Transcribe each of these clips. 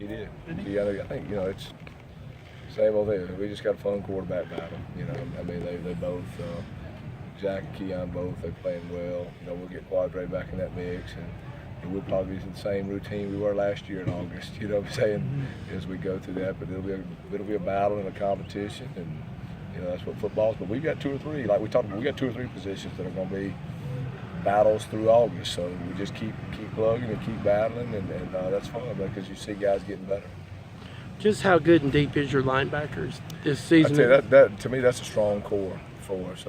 He did. I think, it's same old thing. We just got a fun quarterback battle. I mean, they both, Jack and Keon both, they're playing well. We'll get Quadre back in that mix, and we'll probably be in the same routine we were last year in August. You know what I'm saying? As we go through that, but it'll be a battle and a competition, and that's what football is. But we've got two or three, like we talked about, we got two or three positions that are going to be battles through August. So we just keep plugging and keep battling, and that's fun because you see guys getting better. Just how good and deep is your linebackers this season? I'd say that to me, that's a strong core for us.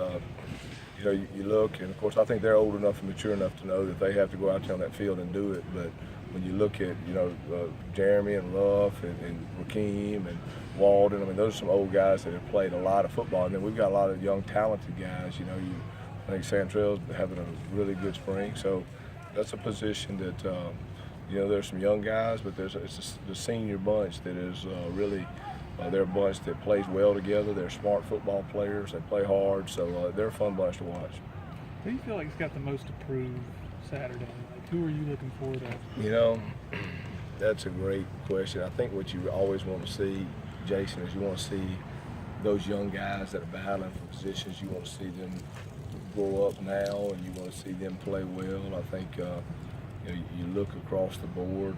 You look, and of course, I think they're old enough and mature enough to know that they have to go out there on that field and do it. But when you look at, Jeremy and Ruff and Rakeem and Walden, I mean, those are some old guys that have played a lot of football. And then we've got a lot of young, talented guys. I think Santrell's having a really good spring. So that's a position that, there's some young guys, but it's the senior bunch that is really. They're a bunch that plays well together. They're smart football players. They play hard, so they're a fun bunch to watch. Who do you feel like has got the most to prove Saturday? Like, who are you looking forward to? That's a great question. I think what you always want to see, Jason, is you want to see those young guys that are battling for positions. You want to see them grow up now, and you want to see them play well. I think you look across the board.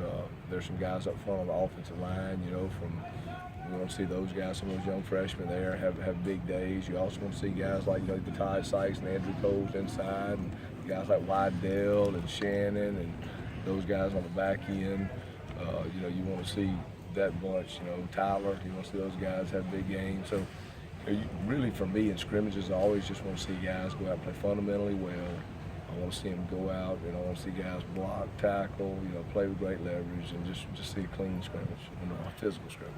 There's some guys up front on the offensive line. You want to see those guys, some of those young freshmen there, have big days. You also want to see guys like the Ty Sykes and Andrew Coles inside, and guys like Wydell and Shannon and those guys on the back end. You want to see that bunch. Tyler. You want to see those guys have big games. So, really, for me, in scrimmages, I always just want to see guys go out and play fundamentally well. I want to see them go out, I want to see guys block, tackle, play with great leverage, and just see a clean scrimmage, a physical scrimmage.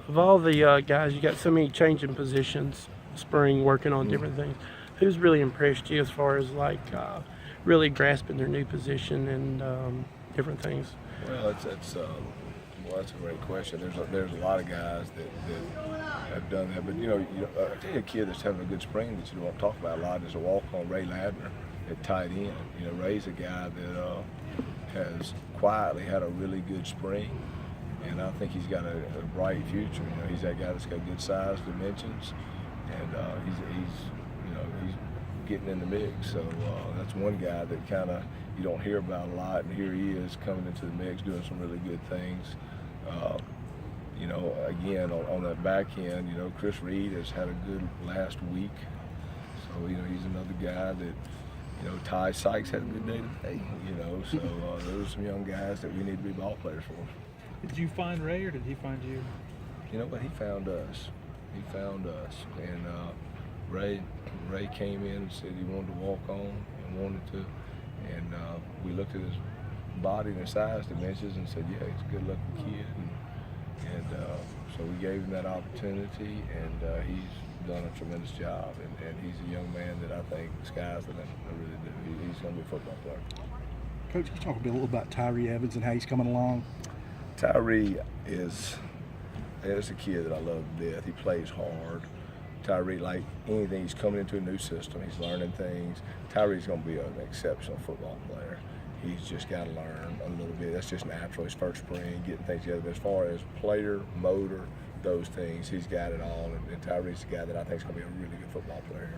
Of all the guys, you got so many changing positions, spring, working on different things. Who's really impressed you as far as really grasping their new position and different things? Well, that's a great question. There's a lot of guys that have done that, but I tell you a kid that's having a good spring that you don't talk about a lot is a walk-on Ray Ladner at tight end. Ray's a guy that has quietly had a really good spring. And I think he's got a bright future. He's that guy that's got good size, dimensions, and he's getting in the mix. So that's one guy that kind of you don't hear about a lot, and here he is coming into the mix, doing some really good things. Again on that back end, Chris Reed has had a good last week. So he's another guy that. Ty Sykes had a good day today. So those are some young guys that we need to be ball players for. Did you find Ray or did he find you? But he found us. And Ray came in and said he wanted to walk on and wanted to. And we looked at his body and his size dimensions and said, yeah, he's a good-looking kid. And so we gave him that opportunity, and he's done a tremendous job. And he's a young man that I think the sky's the limit. I really do. He's going to be a football player. Coach, can you talk a little about Tyree Evans and how he's coming along? Tyree is a kid that I love to death. He plays hard. Tyree, like anything, he's coming into a new system. He's learning things. Tyree's going to be an exceptional football player. He's just got to learn a little bit. That's just natural. His first spring, getting things together. But as far as player, motor, those things, he's got it all. And Tyree's a guy that I think is going to be a really good football player.